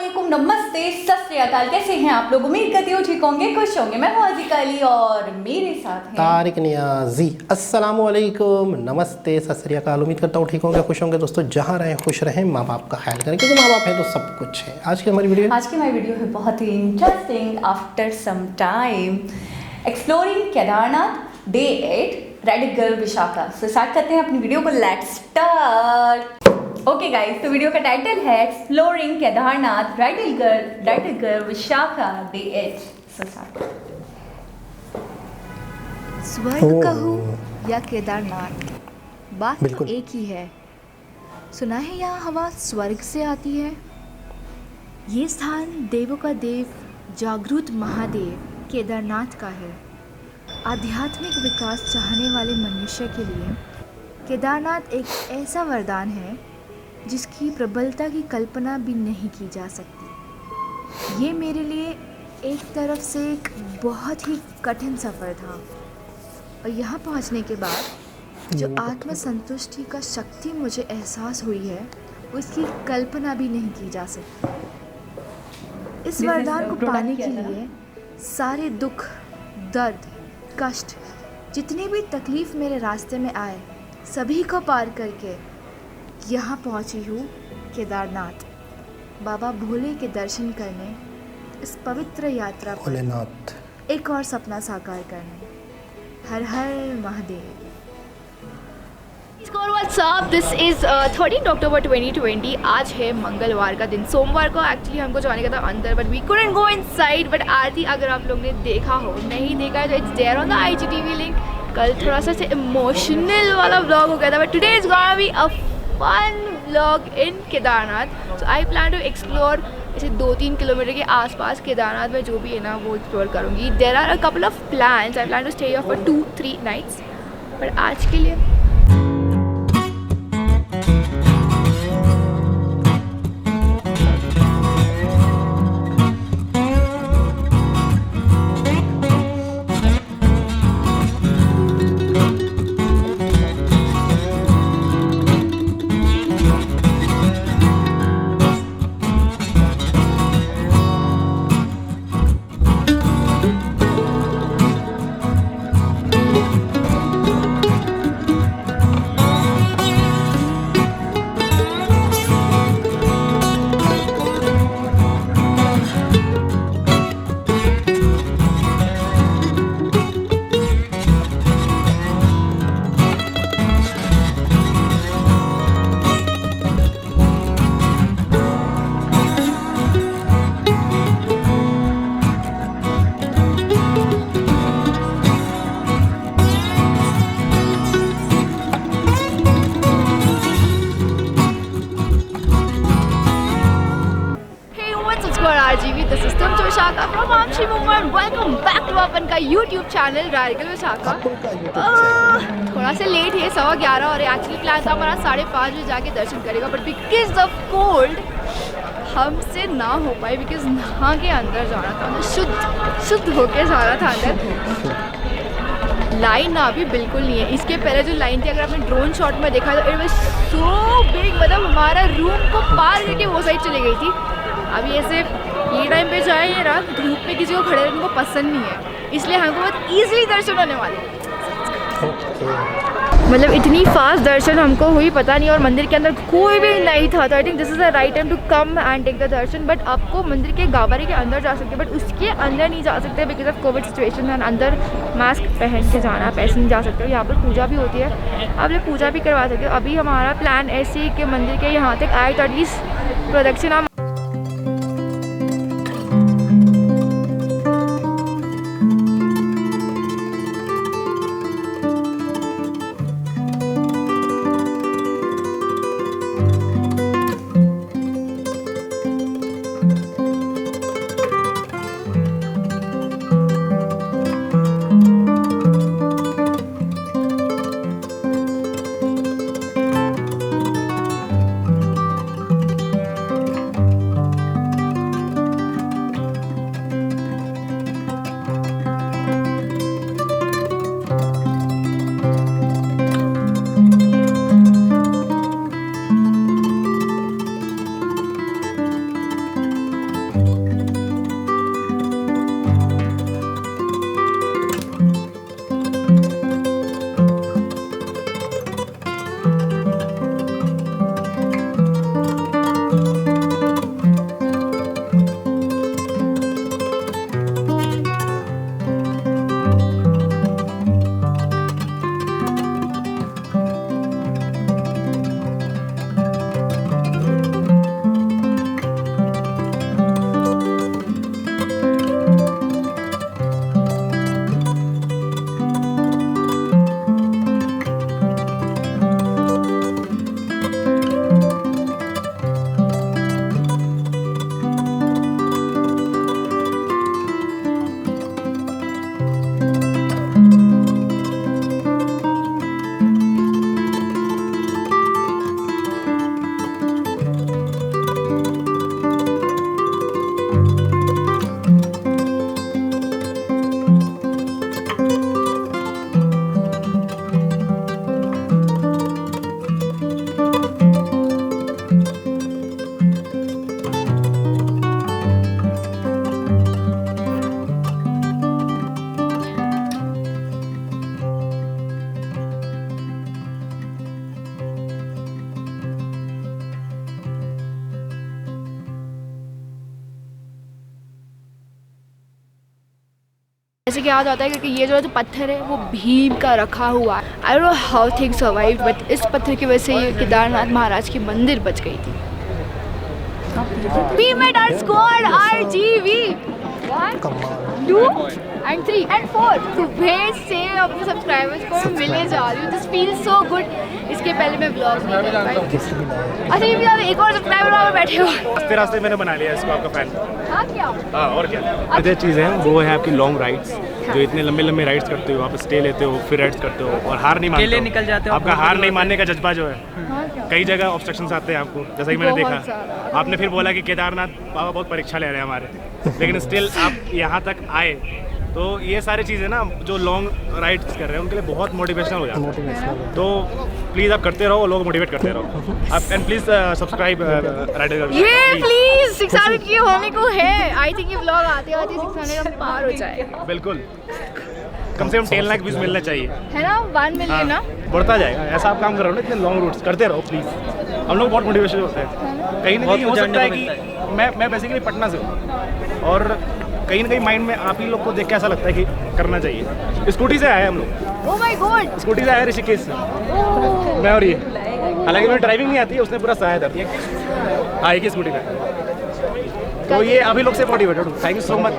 वालेकुम, नमस्ते, सत श्री अकाल। कैसे हैं आप लोग? उम्मीद करती हूँ ठीक होंगे, खुश होंगे। मैं हूँ आज़िका अली और मेरे साथ हैं तारिक नियाजी। अस्सलाम वालेकुम, नमस्ते, सत श्री अकाल। उम्मीद करता हूँ ठीक होंगे, खुश होंगे। दोस्तों जहाँ रहें खुश रहें, माँ बाप का ख्याल करें, क्योंकि माँ बाप है तो सब कुछ है। आज की हमारी वीडियो है बहुत ही interesting. After some time exploring Kedarnath day 8 Reddit girl Vishakha. So start करते हैं अपनी वीडियो को। Let's start. ओके गाइस, तो वीडियो का टाइटल है exploring Kedarnath Reddit girl Vishakha day 8। So start. स्वर्ग कहूँ या केदारनाथ, बात तो एक ही है। सुना है यहाँ हवा स्वर्ग से आती है। ये स्थान देवों का देव जागृत महादेव केदारनाथ का है। आध्यात्मिक विकास चाहने वाले मनुष्य के लिए केदारनाथ एक ऐसा वरदान है जिसकी प्रबलता की कल्पना भी नहीं की जा सकती। ये मेरे लिए एक तरफ से एक बहुत ही कठिन सफ़र था, और यहाँ पहुँचने के बाद जो आत्मसंतुष्टि का शक्ति मुझे एहसास हुई है, उसकी कल्पना भी नहीं की जा सकती। इस वरदान को पाने के लिए सारे दुख, दर्द, कष्ट, जितनी भी तकलीफ़ मेरे रास्ते में आए, सभी को पार करके यहाँ पहुँची हूँ केदारनाथ, बाबा भोले के दर्शन करने, इस पवित्र यात्रा पर एक और सपना साकार करने। हर हर Mahadev. What's up? This is 13 अक्टूबर 2020। आज है मंगलवार का दिन। सोमवार को एक्चुअली हमको जाने का था अंदर, but we couldn't go inside। But aarti अगर आप लोग ने देखा हो, नहीं देखा है तो it's there on the IGTV link. कल थोड़ा सा इमोशनल वाला व्लॉग हो गया था, but today is gonna be a fun vlog in Kedarnath. So I plan to explore ऐसे 2-3 किलोमीटर के आसपास केदारनाथ में जो भी है ना वो एक्सप्लोर करूँगी। There are a couple of plans. I plan to stay for 2-3 nights, but आज के लिए वेलकम बैक टू अपन का YouTube channel rider girl Vishakha. थोड़ा सा लेट है, 11:15 और एक्चुअली प्लान था हमारा 5:30 बजे जाके दर्शन करेगा, बट बिकॉज ऑफ कोल्ड हमसे ना हो पाए। बिकॉज नहा के अंदर जाना था, मतलब शुद्ध होके जाना था अंदर। लाइन ना अभी बिल्कुल नहीं है। इसके पहले जो लाइन थी, अगर आपने ड्रोन शॉट में देखा तो इट वाज सो बिग, मतलब हमारा रूम को पार करके वो साइड चली गई थी। अभी ऐसे ये टाइम पे जाए ये रात धूप में किसी को खड़े रहने को पसंद नहीं है, इसलिए हमको बहुत ईजिली दर्शन होने वाले। मतलब इतनी फास्ट दर्शन हमको हुई पता नहीं, और मंदिर के अंदर कोई भी नहीं था। तो I think this is the right time to come and take the darshan. But आपको मंदिर के गावरे के अंदर जा सकते, बट उसके अंदर नहीं जा सकते because of Covid situation. And अंदर मास्क पहन के जाना, आप ऐसे नहीं जा सकते हो। यहाँ पर पूजा भी होती है, आप लोग पूजा भी करवा सकते हो। अभी हमारा प्लान ऐसे ही कि मंदिर के यहाँ तक आए तो एटलीस्ट प्रदक्षिणा ऐसे क्या होता है क्योंकि ये जो पत्थर है वो भीम का रखा हुआ है। I don't know how things survived, but इस पत्थर की वजह से ये केदारनाथ महाराज की मंदिर बच गई थी। We met our squad, RGV 1, 2 and 3 and 4। सुबह से अपने सब्सक्राइबर्स को मैं मिलने जा रही हूँ। This feels so good. इसके पहले मैं व्लॉग नहीं कर पाई। अच्छा ये भी एक और सब्सक्राइबर वहाँ पे बैठे हो। रास्ते मैंने बना लिया इसको आपका फैन। हाँ क्या? हाँ और क्या। अच्छी चीज़ है वो है आपकी लॉन्ग राइड्स, जो इतने लंबे लंबे राइड्स करते हो, आप स्टे लेते हो, फिर राइड्स करते हो और हार नहीं मानते हो। निकल जाते हो। आपका हार नहीं मानने का जज्बा जो है, कई जगह ऑब्स्ट्रक्शंस आते हैं आपको, जैसा कि मैंने देखा। आपने फिर बोला कि केदारनाथ बाबा बहुत परीक्षा ले रहे हैं हमारे, लेकिन स्टिल आप यहाँ तक आए, तो ये सारी चीज़ें ना जो लॉन्ग राइड्स कर रहे हैं उनके लिए बहुत मोटिवेशनल हो जाता है। तो प्लीज़ आप करते रहो, लोग मोटिवेट करते रहो आप। And please subscribe rider. ये प्लीज 600 की होने को है। आई थिंक ये व्लॉग आते आते 600 का पार हो जाएगा। बिल्कुल, कम से कम 10 लाख व्यूज मिलना चाहिए, है ना? 1 मिलियन ना बढ़ता जाएगा। ऐसा आप काम कर रहे हो ना, इतने लॉन्ग रूट्स करते रहो प्लीज़। हम लोग बहुत मोटिवेशन होते हैं। कहीं ना कहीं हो सकता है कि मैं बेसिकली पटना से हूँ और कहीं ना कहीं माइंड में आप ही लोग को देख के ऐसा लगता है कि करना चाहिए। स्कूटी से आए हम लोग। Oh my God. स्कूटी से आए ऋषिकेश से, मैं और ये। हालांकि मुझे ड्राइविंग नहीं आती है, उसने पूरा सहायता दी है। हाँ एक ही स्कूटी पे। तो ये अभी लोग से मोटिवेटेड हूँ। Thank you so much.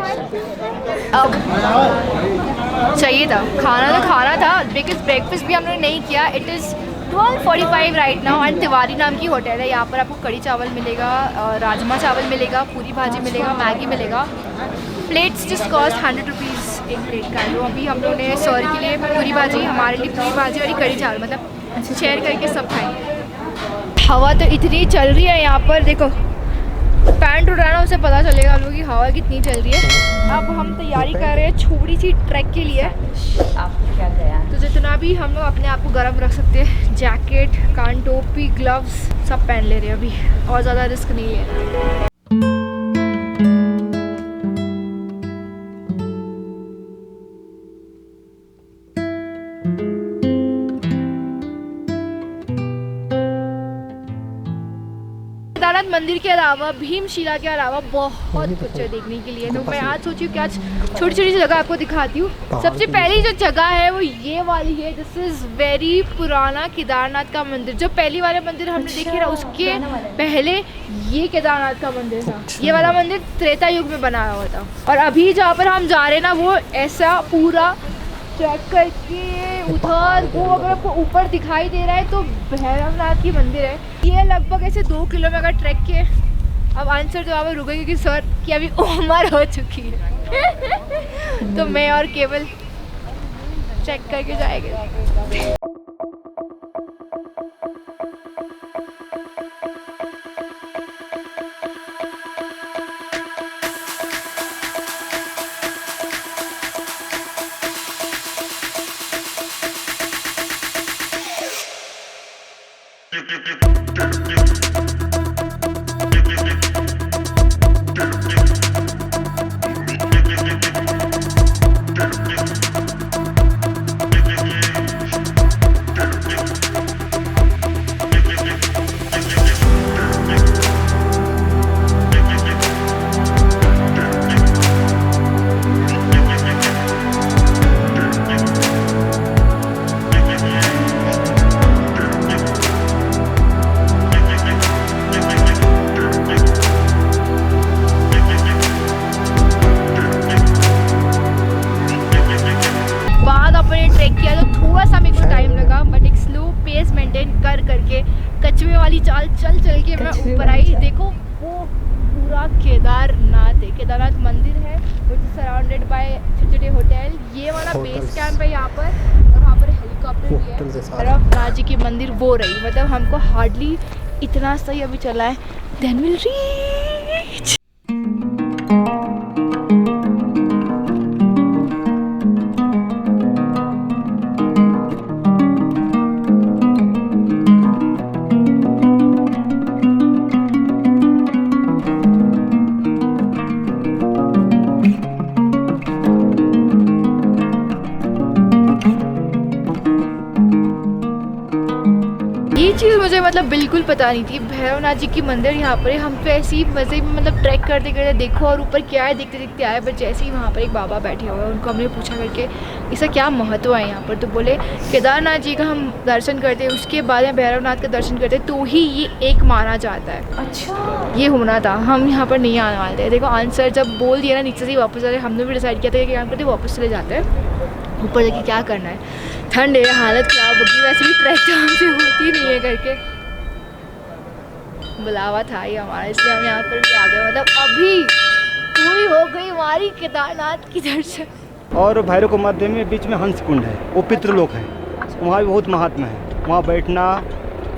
चाहिए था खाना, तो खाना था बिकॉज ब्रेकफास्ट भी हम लोगों ने नहीं किया। It is 12:45 right now and Tiwari नाम की होटल है। यहाँ पर आपको कड़ी चावल मिलेगा, राजमा चावल मिलेगा, पूरी भाजी मिलेगा, मैगी मिलेगा। प्लेट्स जस्ट कॉस्ट 100 रुपीज़ एक प्लेट का। तो अभी हम लोग ने सर के लिए पूरी भाजी, हमारे लिए पूरी भाजी और कड़ी चावल, मतलब शेयर करके सब खाएंगे। हवा तो इतनी चल रही है यहाँ पर, देखो पैंट उठाना उसे पता चलेगा आप लोगों की हवा कितनी चल रही है। अब हम तैयारी कर रहे हैं छोटी सी ट्रैक के लिए। आपको क्या गया? तो जितना भी हम लोग अपने आप को गर्म रख सकते हैं, जैकेट, कान, टोपी, ग्लव्स सब पहन ले रहे हैं अभी, और ज़्यादा रिस्क नहीं है। केदारनाथ मंदिर के अलावा, भीमशिला के अलावा बहुत कुछ है देखने के लिए। तो मैं आज सोची हूँ कि आज छोटी छोटी जगह आपको दिखाती हूँ। सबसे पहली जो जगह है वो ये वाली है। दिस इज़ वेरी पुराना केदारनाथ का मंदिर। जो पहली वाले मंदिर हमने देखे ना, उसके पहले ये केदारनाथ का मंदिर था। ये वाला मंदिर त्रेता युग में बनाया हुआ था। और अभी जहाँ पर हम जा रहे हैं ना, वो ऐसा पूरा ट्रैक करके उधर वो अगर आपको ऊपर दिखाई दे रहा है तो भैरवनाथ की मंदिर है। ये लगभग ऐसे 2 किलोमीटर ट्रैक के। अब आंसर तो आप रुके क्योंकि सर की अभी उम्र हो चुकी है तो मैं और केवल ट्रैक करके जाएंगे। कछुए वाली चाल चल चल के मैं ऊपर आई। देखो वो पूरा केदारनाथ है, केदारनाथ मंदिर है विच इज सराउंडेड बाय छोटे छोटे होटल। ये वाला बेस कैंप है यहाँ पर, और वहाँ पर हेलीकॉप्टर भी है। तरफ राजी की मंदिर वो रही, मतलब हमको हार्डली इतना सही अभी चला है, देन विल रीच। चीज़ मुझे मतलब बिल्कुल पता नहीं थी। भैरवनाथ जी की मंदिर यहाँ पर है। हम तो ऐसे ही मज़े में मतलब ट्रैक करते करते देखो और ऊपर क्या है देखते देखते आए, पर जैसे ही वहाँ पर एक बाबा बैठे हुए हैं, उनको हमने पूछा करके इसका क्या महत्व है यहाँ पर, तो बोले केदारनाथ जी का हम दर्शन करते हैं उसके बाद में भैरवनाथ का दर्शन करते हैं तो ही ये एक माना जाता है। अच्छा, ये होना था, हम यहाँ पर नहीं आने वाले थे। देखो आंसर जब बोल दिया ना नीचे से ही वापस आ रहे, हमने भी डिसाइड किया था कि काम करते वापस चले जाते हैं ऊपर जाके, क्या करना है, ठंड है, हालत ख़राब होगी, वैसे भी ट्रैक तो हमसे होती नहीं है करके बुलावा था ही हमारा, इसलिए हम यहाँ पर भी आ गए। मतलब अभी पूरी हो गई हमारी केदारनाथ की दर्शन। और भैरव को मध्य में बीच में हंस कुंड है, वो पितृलोक है, वहाँ भी बहुत महात्मा है। वहाँ बैठना,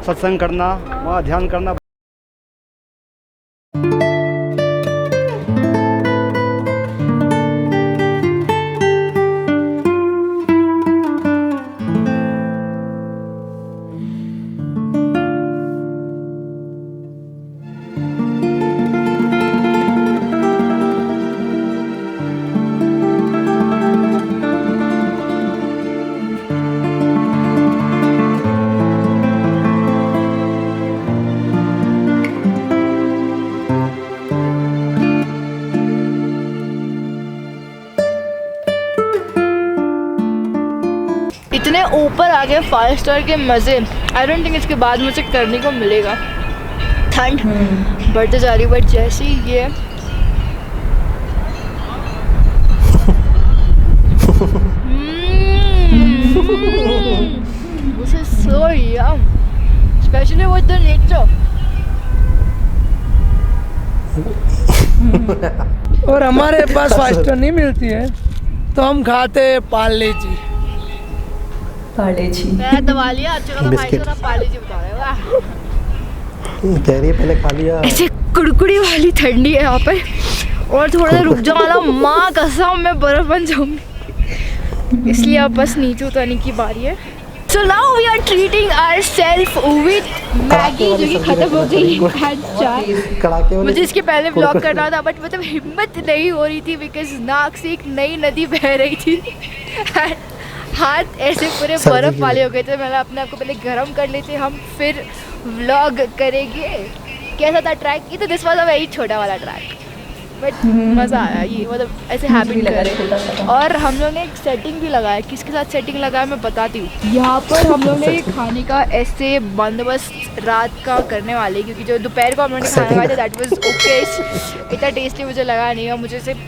सत्संग करना, वहाँ ध्यान करना। इतने ऊपर आ गए 5 स्टार के मज़े, आई डोंट थिंक इसके बाद मुझे करने को मिलेगा। ठंड बढ़ते जा रही है, बट जैसे ही ये this is so yum, especially with the nature. और हमारे पास 5 स्टार नहीं मिलती है तो हम खाते हैं पार्ले जी। मैं दबा लिया, अच्छा खासा 5 स्टार पार्ले जी बता रहे हो। वाह, कह रही है पहले खा लिया। ऐसे कुड़कुड़ी वाली ठंडी है यहाँ पर, और थोड़ा सा रुक जाओ वाला, माँ कसम मैं बर्फ बन जाऊंगी, इसलिए अब बस नीचे उतरने की बारी है। So now we are treating ourselves with Maggi जो कि खत्म हो गई and चाय। मुझे इसके पहले ब्लॉग करना था, बट मतलब हिम्मत नहीं हो रही थी बिकॉज नाक से एक नई नदी बह रही थी हाथ ऐसे पूरे बर्फ वाले हो गए थे। मैंने अपने आप को पहले गर्म कर लेते, हम फिर व्लॉग करेंगे। कैसा था ट्रैक? ये तो दिस वाज अ वेरी छोटा वाला ट्रैक, बट मज़ा आया। ये मतलब ऐसे हैबिट लगा। और हम लोग ने एक सेटिंग भी लगाया, किसके साथ सेटिंग लगाया मैं बताती हूँ। यहाँ पर हम लोग ने खाने का ऐसे बंदोबस्त रात का करने वाले, क्योंकि जो दोपहर को हम लोग ने खाना खाया था दैट वाज ओके, इतना टेस्टी मुझे लगा नहीं, और मुझे सिर्फ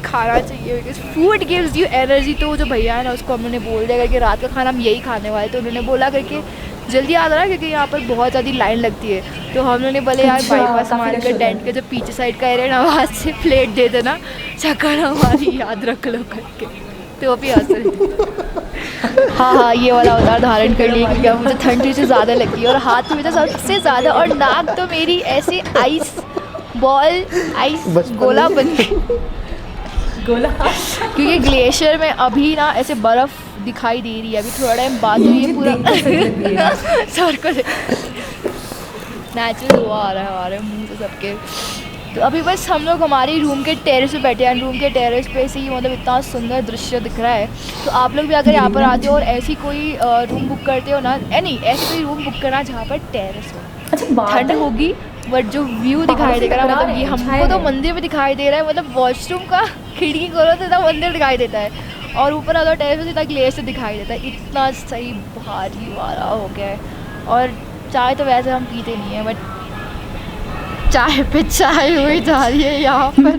खाना चाहिए because food gives you energy. तो वो जो भैया है ना उसको हमने बोल दिया कि रात का खाना हम यही खाने वाले, तो उन्होंने बोला करके जल्दी आ रहा क्योंकि यहाँ पर बहुत ज़्यादा लाइन लगती है। तो हम लोगों ने बोले यार बाईपास मार कर टेंट के जो पीछे साइड का एरिया ना वहाँ से प्लेट दे देना, शक्ल हमारी याद रख लो करके, तो वो भी हंस रहे। हाँ, ये वाला अवतार धारण कर लिया क्योंकि अब मुझे ठंड से ज़्यादा लगती है, और हाथ में तो सबसे ज़्यादा, और नाक तो मेरी ऐसे आइस बॉल, आइस गोला बन गई गोला, क्योंकि ग्लेशियर में अभी ना ऐसे बर्फ़ दिखाई दे रही है। अभी थोड़ा टाइम बाद ये पूरा सर को नेचुरल हुआ आ रहा है हमारे मुँह से सबके। तो अभी बस हम लोग हमारे रूम के टेरेस पे बैठे हैं, रूम के टेरेस पे से ही मतलब इतना सुंदर दृश्य दिख रहा है। तो आप लोग भी अगर यहाँ पर आते हो और ऐसी कोई रूम बुक करते हो ना, नहीं ऐसी कोई रूम बुक करना जहाँ पर टेरेस हो, ठंड होगी बट जो व्यू दिखाई देगा ना, मतलब ये हमको तो मंदिर में दिखाई दे रहा है, मतलब वॉशरूम का खिड़की खोलो तो इतना मंदिर दिखाई देता है, और ऊपर अगर टेरेस से इतना ग्लेशियर दिखाई देता है। इतना सही भारी वाला हो गया है। और चाय तो वैसे हम पीते नहीं हैं, बट चाय पे चाय हुई जा रही है यहाँ पर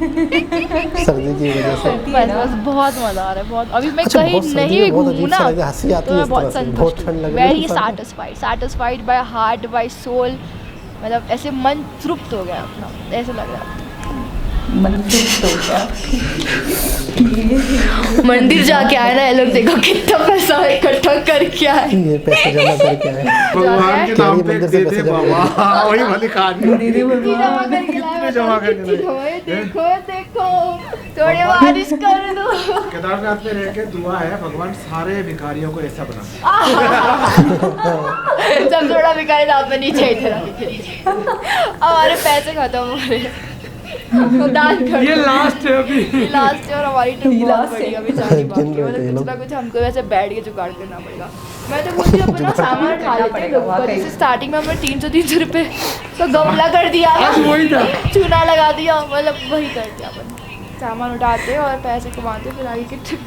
सर्दी की वजह से। बस बहुत मज़ा आ रहा है, बहुत। अभी मैं कहीं नहीं भी घूमूँ ना तो मैं बहुत संतुष्ट हूँ, very satisfied by heart, by soul, मतलब ऐसे मन तृप्त हो गया अपना, ऐसे लग रहा है मन तृप्त हो गया। मंदिर जाके आए ना ये लोग, देखो कितना पैसा इकट्ठा करके आए, ये पैसे जमा करके आए भगवान के नाम पे दे दे बाबा, वही वाली कहानी दे दे भगवान, कितने जमा करके लाए। देखो देखो थोड़े बारिश कर दो। केदारनाथ में रह के दुआ है भगवान सारे भिखारियों को ऐसा बना जब थोड़ा भिखारी आप में नीचे इधर हमारे पैसे खत्म हो रहे हैं। दान कर ये लास्ट है अभी। लास्ट है और हमारी ट्रिप बहुत लास्ट है। बढ़िया बेचारी बाकी जिन मतलब लोग- कुछ ना कुछ हमको वैसे बैठ के जुगाड़ करना पड़ेगा। मैं तो बोलती हूँ अपना सामान खा लेते हैं पड़ेगा, लोगों का, वाकई। जैसे स्टार्टिंग में हमने 300 रुपये तो गमला कर दिया, वही था। चूना लगा दिया, मतलब वही कर दिया अपन। सामान उठाते और पैसे कमाते फिर आगे की ट्रिप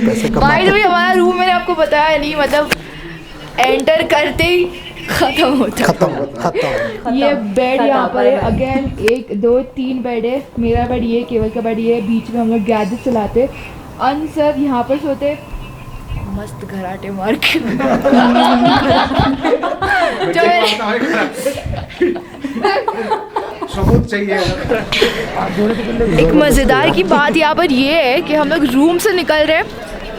पैसे भाई तो भी हमारा रूम मैंने आपको बताया नहीं, मतलब एंटर करते ही खत्म होता है। खत्म। ये बेड यहाँ पर है, खत्म। अगेन 1 2 3 बेड है। मेरा बेड ये, केवल का बेड ये है, बीच में हम लोग गैजेट चलाते, अनसर यहाँ पर सोते, मस्त घराटे मार के जो सबूत चाहिए। एक मज़ेदार की बात यहाँ पर ये है कि हम लोग रूम से निकल रहे हैं,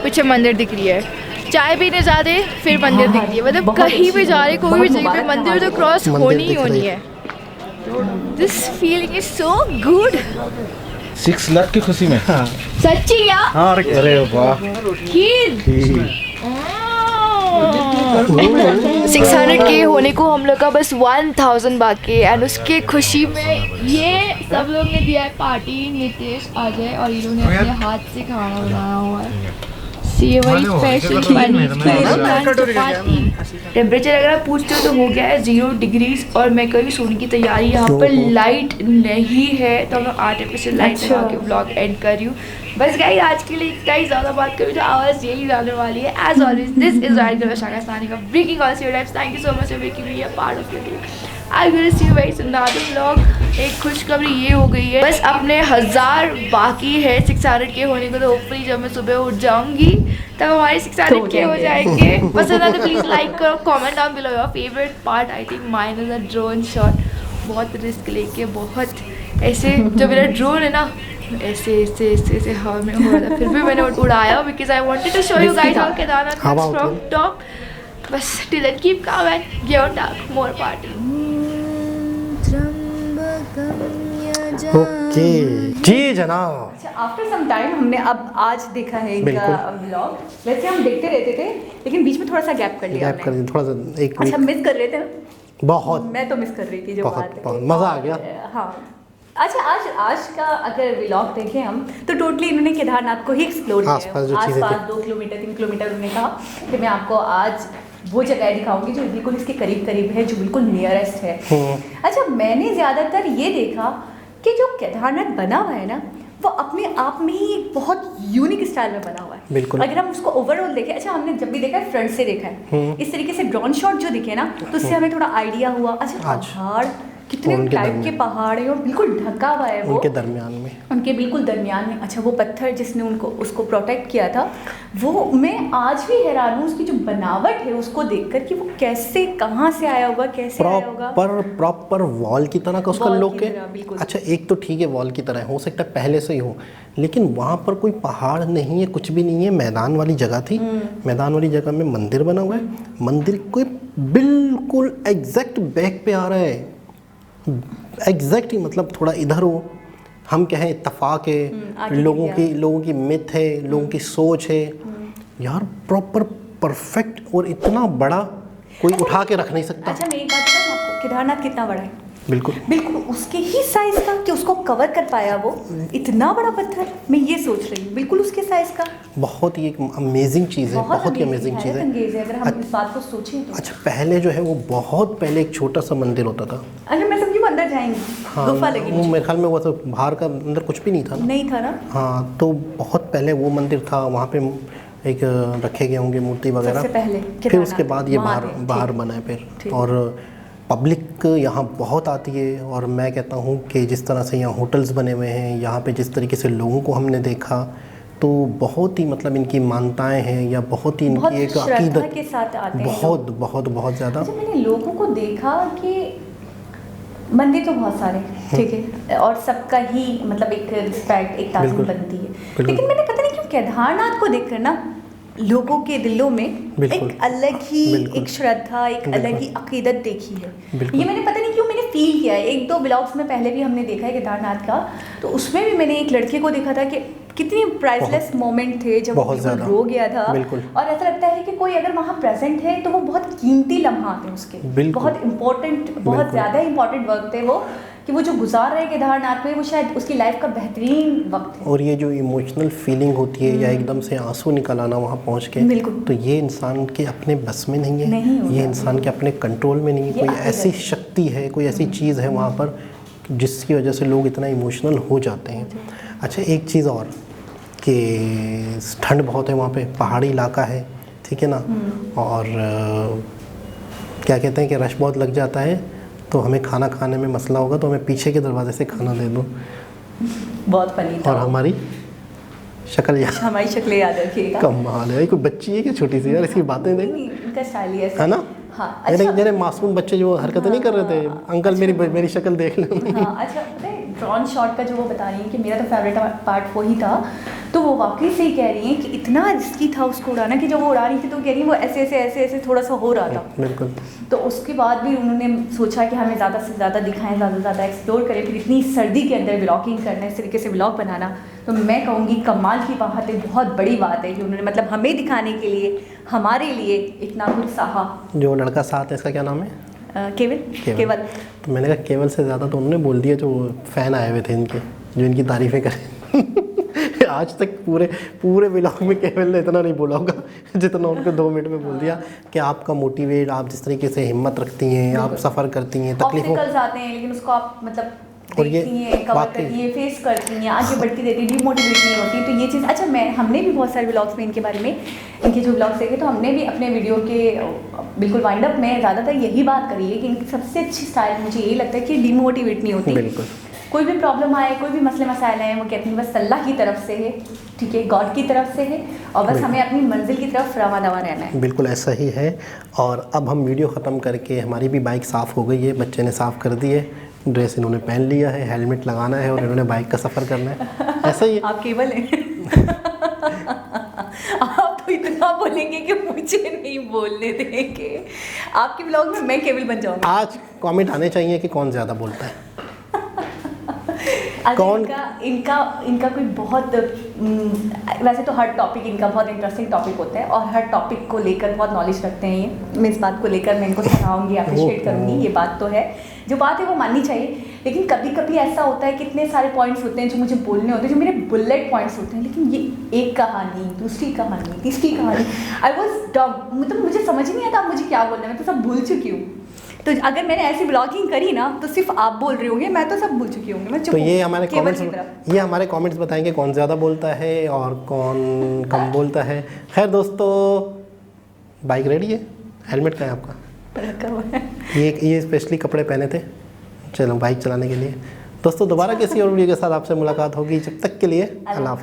पीछे मंदिर दिख रही है, चाय पीने जाते फिर मंदिर दिख रही है, मतलब बहुत कहीं भी अच्छी जा रहे, कोई भी बहुत जगह पे मुबारक मंदिर तो नमाज़ क्रॉस मंदिर होनी ही दिख होनी रही है। This feeling is so good. 6 lakh की खुशी में। सच्ची या हाँ अरे वाह। खीर 600K होने को हम लोग का बस 1000 बाकी है, एंड उसके खुशी में ये सब लोग ने दिया है पार्टी। नितेश, अजय और ये लोग ने अपने हाथ से खाना बनाया हुआ है, सेवई स्पेशल पनीर चपाती। टेम्परेचर अगर आप पूछते हो तो हो गया है 0 डिग्रीज और मैं कभी सोने की तैयारी। यहाँ पर लाइट नहीं है तो मैं 8 से लाइट लगा के ब्लॉग एंड कर रही हूँ। बस गाइस आज के लिए इतना ही, ज़्यादा बात करूँ तो आवाज़ यही जाने वाली है। As always this is rider girl Vishakha का breaking all your lifes. Thank you so much for making me a part of your day. I will see you very soon another vlog. एक खुशखबरी ये हो गई है, बस अपने 1000 बाकी है 600K होने को, तो होपफुली जब मैं सुबह उठ जाऊंगी तब हमारे 600K हो जाएंगे। पसंद आए तो प्लीज़ लाइक करो, comment down below your favourite part. I think mine is a drone shot. बहुत रिस्क लेके, बहुत ऐसे, जो मेरा ड्रोन है ना ऐसे ऐसे ऐसे ऐसे हवा में हो रहा था, फिर भी मैंने उड़ाया because I wanted to show you guys how Kedarnath हवा looks from top. बस till then keep calm and give dark more party. Okay जी जनाब। अच्छा, आफ्टर सम टाइम हमने अब आज देखा है इनका व्लॉग। वैसे हम देखते रहते थे लेकिन बीच में थोड़ा सा गैप कर लिया गैप कर हमने। दी थोड़ा सा, एक अच्छा, मिस कर रहे थे ना? बहुत मैं तो मिस कर रही थी जो बहुत बात है। बहुत मज़ा आ गया। हाँ। अच्छा, आज का अगर व्लॉग देखें हम तो टोटली इन्होंने केदारनाथ को ही एक्सप्लोर किया है। आसपास जो चीज़ें आसपास 2 किलोमीटर 3 किलोमीटर उन्होंने कहा कि मैं आपको आज वो जगह दिखाऊंगी जो बिल्कुल इसके करीब करीब है, जो बिल्कुल नियरेस्ट है। अच्छा, मैंने ज़्यादातर ये देखा कि जो केदारनाथ बना हुआ है ना, वो अपने आप में ही एक बहुत यूनिक स्टाइल में बना हुआ है। बिल्कुल। अगर हम उसको ओवरऑल देखें, अच्छा हमने जब भी देखा है फ्रंट से देखा है, इस तरीके से ड्रोन शॉट जो दिखे ना तो उससे हमें थोड़ा आइडिया हुआ। अच्छा, पहाड़ कितने उनके टाइप के दरमियान। पहाड़ है और बिल्कुल ढका हुआ है वो उनके दरमियान में, उनके बिल्कुल दरमियान में। अच्छा, वो पत्थर जिसने उसको प्रोटेक्ट किया था, वो मैं आज भी हैरान हूँ उसकी जो बनावट है उसको देखकर कि वो कैसे, कहाँ से आया होगा, कैसे आया होगा। प्रॉपर वॉल की तरह का उसका वॉल लुक की है। तरह, बिल्कुल। अच्छा, एक तो ठीक है वॉल की तरह हो सकता है पहले से ही हो, लेकिन वहाँ पर कोई पहाड़ नहीं है, कुछ भी नहीं है, मैदान वाली जगह थी। मैदान वाली जगह में मंदिर बना हुआ है। मंदिर कोई बिल्कुल एग्जैक्ट बैक पे आ रहा है, एग्जैक्ट ही, मतलब थोड़ा इधर हो, हम कहें इत्तेफाक है, आगे लोगों की मिथ है, लोगों की सोच है। यार प्रॉपर परफेक्ट, और इतना बड़ा कोई उठा के रख नहीं सकता। अच्छा, मैं एक बात बताऊँ आपको, केदारनाथ कितना बड़ा है? बिल्कुल बिल्कुल उसके ही साइज का, कि उसको कवर कर पाया वो इतना बड़ा पत्थर। मैं ये सोच रही हूँ, बिल्कुल उसके साइज का। बहुत ही एक अमेजिंग चीज़ है, बहुत ही अमेजिंग चीज़ है। अगर हम इस बात को सोचें तो। अच्छा, पहले जो है वो बहुत पहले एक छोटा सा मंदिर होता था। अच्छा, मैं समझी वो अंदर जाएंगे, गुफा लगी वो मेरे ख्याल में वो तो बाहर का, अंदर कुछ भी नहीं था ना। नहीं था ना? हाँ, तो बहुत पहले वो मंदिर था, वहाँ पे एक रखे गए होंगे मूर्ति वगैरह। सबसे पहले फिर उसके बाद ये वहाँ पे, बाहर बना है फिर। और पब्लिक यहाँ बहुत आती है, और मैं कहता हूँ कि जिस तरह से यहाँ होटल्स बने हुए हैं, यहाँ पे जिस तरीके से लोगों को हमने देखा, तो बहुत ही मतलब इनकी मान्यताएं हैं, या बहुत ही इनकी एक अकीदत के साथ आते हैं बहुत बहुत बहुत ज़्यादा। अच्छा, मैंने लोगों को देखा कि मंदिर तो बहुत सारे, ठीक है, और सबका ही मतलब एक रिस्पेक्ट, एक ताज़ीम बनती है, लेकिन मैंने पता नहीं क्यों केदारनाथ को देखकर ना लोगों के दिलों में एक अलग ही एक श्रद्धा, एक अलग ही अकीदत देखी है। ये मैंने पता नहीं क्यों मैंने फील किया है। 1-2 ब्लॉग्स में पहले भी हमने देखा है केदारनाथ का, तो उसमें भी मैंने एक लड़के को देखा था कि कितनी प्राइसलेस मोमेंट थे जब वो रो गया था, और ऐसा लगता है कि कोई अगर वहाँ प्रेजेंट है तो वो बहुत कीमती लम्हा थे उसके, बहुत इंपॉर्टेंट, बहुत ज़्यादा इंपॉर्टेंट वक्त थे वो, कि वो जो गुजार रहे केदारनाथ में वो शायद उसकी लाइफ का बेहतरीन वक्त है। और ये जो इमोशनल फीलिंग होती है या एकदम से आंसू निकल आना वहाँ पहुँच के, बिल्कुल। तो ये इंसान के अपने बस में नहीं है, नहीं होता। ये इंसान के अपने कंट्रोल में नहीं है। ये कोई आपकी ऐसी वजह शक्ति है, कोई ऐसी चीज़ है वहाँ पर जिसकी वजह से लोग इतना इमोशनल हो जाते हैं। अच्छा, एक चीज़ और कि ठंड बहुत है वहाँ पे, पहाड़ी इलाका है, ठीक है ना, और क्या कहते हैं कि रश बहुत लग जाता है, तो हमें खाना खाने में मसला होगा तो हमें पीछे के दरवाजे से खाना दे दो। बहुत फनी था। और हमारी शक्ल याद, हमारी शक्लें याद रखिएगा। कमाल है, कोई बच्ची है क्या छोटी सी यार, इसकी बातें देख, इनका स्टाइल ही है ना। हाँ, मेरे अच्छा। मेरे मासूम बच्चे जो हरकतें नहीं कर रहे थे, अंकल मेरी शक्ल देख लें। हाँ, अच्छा, पता है ड्रोन शॉट का जो वो बता रही हैं कि मेरा तो फेवरेट पार्ट वही था, तो वो वाकई से ही कह रही हैं कि इतना रिस्की था उसको उड़ाना कि जब वो उड़ा रही थी तो कह रही है वो ऐसे थोड़ा सा हो रहा था। बिल्कुल। तो उसके बाद भी उन्होंने सोचा कि हमें ज़्यादा से ज़्यादा दिखाएं, ज़्यादा से ज़्यादा एक्सप्लोर करें, फिर इतनी सर्दी के अंदर व्लॉगिंग करना, इस तरीके से व्लॉग बनाना, तो मैं कहूँगी कमाल की बात है, बहुत बड़ी बात है कि उन्होंने मतलब हमें दिखाने के लिए, हमारे लिए इतना कुछ सहा। जो लड़का साथ है इसका क्या नाम है? केवल। तो मैंने कहा केवल से ज़्यादा तो उन्होंने बोल दिया जो फ़ैन आए हुए थे इनके, जो इनकी तारीफ़ें करें। आज तक पूरे व्लॉग में केवल ने इतना नहीं बोला होगा जितना उनको 2 मिनट में बोल दिया कि आपका मोटिवेट, आप जिस तरीके से हिम्मत रखती हैं, आप सफ़र करती हैं, तकलीफों आते हैं लेकिन उसको आप मतलब और ये देखती हैं, कवर करती हैं, फेस करती हैं, आगे बढ़ती रहती है, डिमोटिवेट नहीं होती। तो ये चीज़, अच्छा, हमने भी बहुत सारे व्लॉग्स में इनके बारे में, इनके जो व्लॉग्स देखे, तो हमने भी अपने वीडियो के बिल्कुल वाइंड अप में ज़्यादातर यही बात करी है कि इनकी सबसे अच्छी स्टाइल मुझे यही लगता है कि डिमोटिवेट नहीं होती। बिल्कुल। कोई भी प्रॉब्लम आए, कोई भी मसले मसाइल आए, वो कहती हैं बस अल्लाह की तरफ से है, ठीक है, गॉड की तरफ से है, और बस हमें अपनी मंजिल की तरफ रवा दवा रहना है। बिल्कुल ऐसा ही है। और अब हम वीडियो ख़त्म करके, हमारी भी बाइक साफ़ हो गई है, बच्चे ने साफ़ कर दी है, ड्रेस इन्होंने पहन लिया है, हेलमेट लगाना है और इन्होंने बाइक का सफ़र करना है। ऐसा ही है। आप केवल हैं। आप तो इतना बोलेंगे कि मुझे नहीं बोलने देंगे। आपके ब्लॉग में मैं केवल बन जाऊंगी। आज कमेंट आने चाहिए कि कौन ज़्यादा बोलता है। कौन इनका कोई बहुत वैसे तो हर टॉपिक इनका बहुत इंटरेस्टिंग टॉपिक होता है और हर टॉपिक को लेकर बहुत नॉलेज रखते हैं ये। मैं इस बात को लेकर मैं इनको सिखाऊंगी, अप्रिशिएट करूंगी, ये बात तो है, जो बात है वो माननी चाहिए। लेकिन कभी कभी ऐसा होता है कि इतने सारे पॉइंट्स होते हैं जो मुझे बोलने होते हैं, जो मेरे बुलेट पॉइंट्स होते हैं, लेकिन ये एक कहानी, दूसरी कहानी, तीसरी कहानी, आई वॉज डम, मतलब मुझे समझ ही नहीं आता मुझे क्या बोलना है, मैं तो सब भूल चुकी हूँ। तो अगर मैंने ऐसी ब्लॉगिंग करी ना तो सिर्फ आप बोल रहे होंगे, मैं तो सब भूल चुकी होंगी, मैं चुप तो ये हमारे कमेंट्स बताएंगे कौन ज़्यादा बोलता है और कौन कम बोलता है। खैर दोस्तों, बाइक रेडी है, हेलमेट कहाँ है आपका? रखा हुआ है। ये स्पेशली कपड़े पहने थे चलो बाइक चलाने के लिए। दोस्तों दोबारा किसी और वीडियो के साथ आपसे मुलाकात होगी, जब तक के लिए अल्लाह हाफ़िज़।